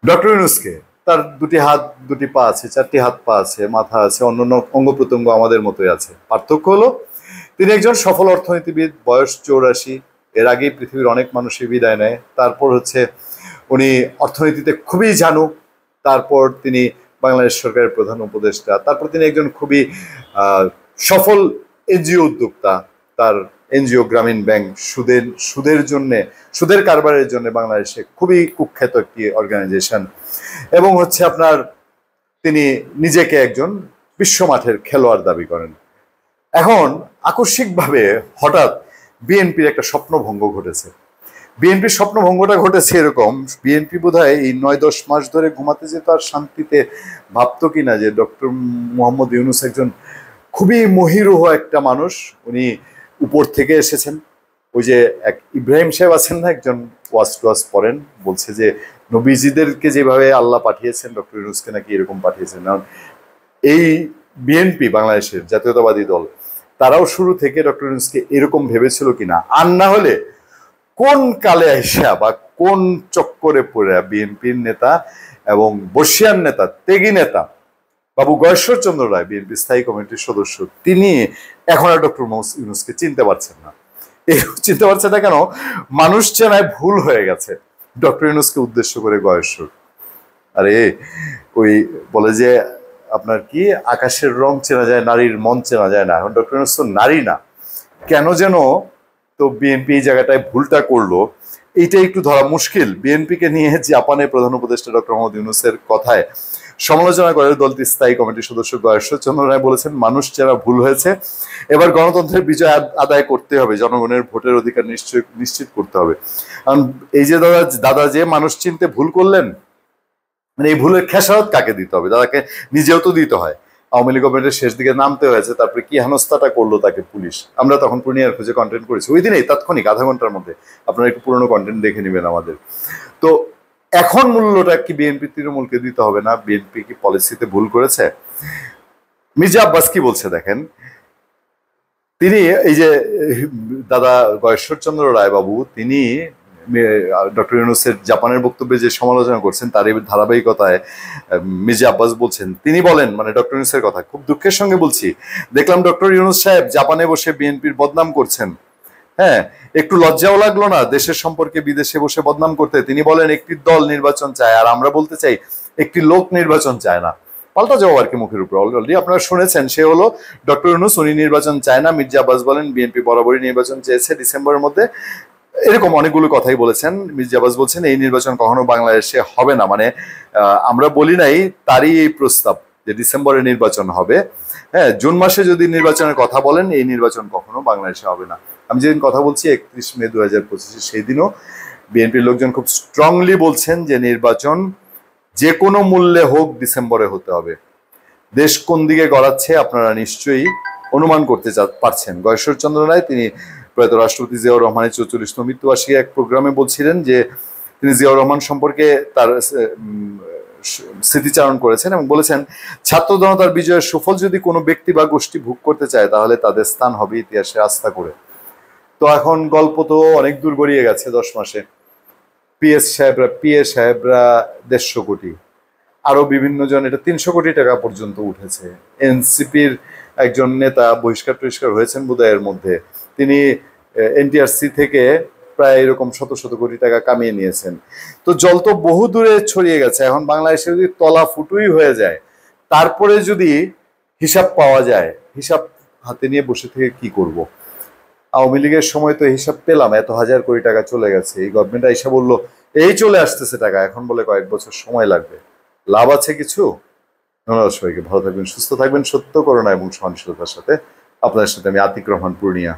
Doctor ইউনূসকে তার দুটি হাত দুটি পা আছে, চারটি হাত পা আছে, মাথা আছে, অন্যান্য অঙ্গ প্রত্যঙ্গ আমাদের মতোই আছে। পার্থক্য হলো তিনি একজন সফল অর্থনীতিবিদ, বয়স 84। এর আগেই পৃথিবীর অনেক মানুষই বিদায় নেয়। তারপর হচ্ছে উনি অর্থনীতিতে খুবই জানুক। তারপর তিনি বাংলাদেশ সরকারের প্রধান উপদেষ্টা। তারপর তিনি একজন খুবই সফল এনজিও উদ্যোক্তা। তার এনজিও গ্রামীণ ব্যাংক সুদের কারবারের জন্য বাংলাদেশে খুবই কুখ্যাত একটি অর্গানাইজেশন। এবং হচ্ছে আপনার তিনি নিজেকে একজন বিশ্বমাঠের খেলোয়াড় দাবি করেন। এখন আকস্মিকভাবে হঠাৎ বিএনপির একটা স্বপ্নভঙ্গ ঘটেছে। বিএনপির স্বপ্নভঙ্গটা ঘটেছে এরকম, বিএনপি বোধহয় এই 9-10 মাস ধরে ঘুমাতে যেত আর শান্তিতে ভাবতো কিনা যে ডক্টর মোহাম্মদ ইউনূস একজন খুবই মহিরুহ একটা মানুষ, উনি উপর থেকে এসেছেন। ওই যে এক ইব্রাহিম সাহেব আছেন না, একজন ওয়াজ পড়েন, বলছে যে নবীজিদেরকে যেভাবে আল্লাহ পাঠিয়েছেন ডক্টর ইউনূসকে নাকি এরকম পাঠিয়েছেন। কারণ এই বিএনপি বাংলাদেশের জাতীয়তাবাদী দল, তারাও শুরু থেকে ডক্টর ইউনূসকে এরকম ভেবেছিল কিনা, আর না হলে কোন কালে আইসা বা কোন চক্করে পড়ে বিএনপির নেতা এবং বর্ষিয়ান নেতা, ত্যাগী নেতা বাবু গয়েশ্বর চন্দ্র রায়, বিএনপি স্থায়ী কমিটির সদস্য, তিনি এখন আর ডক্টর ইউনূসকে চিনতে পারছেন না। চিনতে পারছে না কেন? মানুষ চেনায় ভুল হয়ে গেছে ডক্টর ইউনূসকে উদ্দেশ্য করে গয়েশ্বর। আরে ওই বলে যে আপনার কি আকাশের রং চেনা যায়, নারীর মন চেনা যায় না। এখন ডক্টর ইউনূস তো নারী না, কেন যেন তো বিএনপি এই জায়গাটায় ভুলটা করলো, এইটা একটু ধরা মুশকিল। বিএনপিকে নিয়ে জাপানের প্রধান উপদেষ্টা ডক্টর মোহাম্মদ ইউনূসের কথায় সমালোচনা করে দলটির স্থায়ী কমিটির সদস্য গয়েশ্বর চন্দ্র রায় বলেছেন, মানুষ যারা ভুল হয়েছে, এবার গণতন্ত্রের বিজয় আদায় করতে হবে, জনগণের ভোটের অধিকার নিশ্চিত করতে হবে। কারণ এই যে দাদা যে মানুষ চিনতে ভুল করলেন, মানে এই ভুলের খেসারত কাকে দিতে হবে? দাদাকে নিজেও তো দিতে হয়। আওয়ামী লীগ গভর্নমেন্টের শেষ দিকে নামতে হয়েছে, তারপরে কি হেনস্থাটা করলো তাকে পুলিশ। আমরা তখন পূর্ণিয়ার খুঁজে কন্টেন্ট করেছি ওই দিনেই, তাৎক্ষণিক আধা ঘন্টার মধ্যে। আপনারা একটু পুরোনো কন্টেন্ট দেখে নেবেন আমাদের। তো এখন মূল্যটা কি বিএনপি তৃণমূলকে দিতে হবে না? বিএনপি কি পলিসিতে ভুল করেছে? মির্জা আব্বাস কি বলছে দেখেন। তিনি এই যে দাদা গয়েশ্বর চন্দ্র রায় বাবু, তিনি ডক্টর ইউনূসের জাপানের বক্তব্যে যে সমালোচনা করছেন, তার এই ধারাবাহিকতায় মির্জা আব্বাস বলছেন, তিনি বলেন, মানে ডক্টর ইউনূসের কথা খুব দুঃখের সঙ্গে বলছি, দেখলাম ডক্টর ইউনূস সাহেব জাপানে বসে বিএনপির বদনাম করছেন। হ্যাঁ, একটু লজ্জাও লাগলো না দেশের সম্পর্কে বিদেশে বসে বদনাম করতে? তিনি বলেন একটি দল নির্বাচন চায়, আর আমরা বলতে চাই একটি লোক নির্বাচন চায় না। পাল্টা জবাব আর কি মুখের উপর। অলরেডি আপনারা শুনেছেন, সে হলো ডক্টর ইউনূস, উনি নির্বাচন চায় না। মির্জা আব্বাস বলেন বিএনপি বরাবরই নির্বাচন চেয়েছে ডিসেম্বরের মধ্যে। এরকম অনেকগুলো কথাই বলেছেন। মির্জা আব্বাস বলছেন এই নির্বাচন কখনো বাংলাদেশে হবে না, মানে আমরা বলি নাই, তারই এই প্রস্তাব যে ডিসেম্বরে নির্বাচন হবে। হ্যাঁ, জুন মাসে যদি নির্বাচনের কথা বলেন, এই নির্বাচন কখনো বাংলাদেশে হবে না। আমি যেদিন কথা বলছি 31 মে 2025, সেই দিনও বিএনপির লোকজন খুব স্ট্রংলি বলছেন যে নির্বাচন যে কোনো মূল্যে হোক ডিসেম্বরে হতে হবে। দেশ কোন দিকে গড়াচ্ছে আপনারা নিশ্চয়ই অনুমান করতে পারছেন। গয়েশ্বর চন্দ্র রায়, তিনি প্রয়াত রাষ্ট্রপতি জিয়াউর রহমানের 44তম মৃত্যুবার্ষিকী এক প্রোগ্রামে বলছিলেন যে তিনি জিয়াউর রহমান সম্পর্কে তার স্মৃতিচারণ করেছেন এবং বলেছেন, ছাত্র জনতার বিজয়ের সুফল যদি কোনো ব্যক্তি বা গোষ্ঠী ভোগ করতে চায়, তাহলে তাদের স্থান হবে ইতিহাসে আস্থা করে। তো এখন গল্প তো অনেক দূর গড়িয়ে গেছে। 10 মাসে পিএ সাহেবরা 150 কোটি, আরো বিভিন্ন জন, এটা 300 কোটি টাকা পর্যন্ত উঠেছে। এনসিপির একজন নেতা বহিষ্কার হয়েছেন বোধহয় এর মধ্যে, তিনি এনটিআরসি থেকে প্রায় এরকম শত কোটি টাকা কামিয়ে নিয়েছেন। তো জল তো বহু দূরে ছড়িয়ে গেছে। এখন বাংলাদেশে যদি তলা ফুটুই হয়ে যায়, তারপরে যদি হিসাব পাওয়া যায়, হিসাব হাতে নিয়ে বসে থেকে কি করব? আওয়ামী লীগের সময় তো হিসাব পেলাম, এত 1000 কোটি টাকা চলে গেছে। এই গভর্নমেন্ট এসে বললো এই চলে আসতেছে টাকা, এখন বলে কয়েক বছর সময় লাগবে। লাভ আছে কিছু? ধন্যবাদ সবাইকে, ভালো থাকবেন, সুস্থ থাকবেন, সত্য করোনা এবং সহনশীলতার সাথে। আপনাদের সাথে আমি আতিক রহমান, পূর্ণিয়া।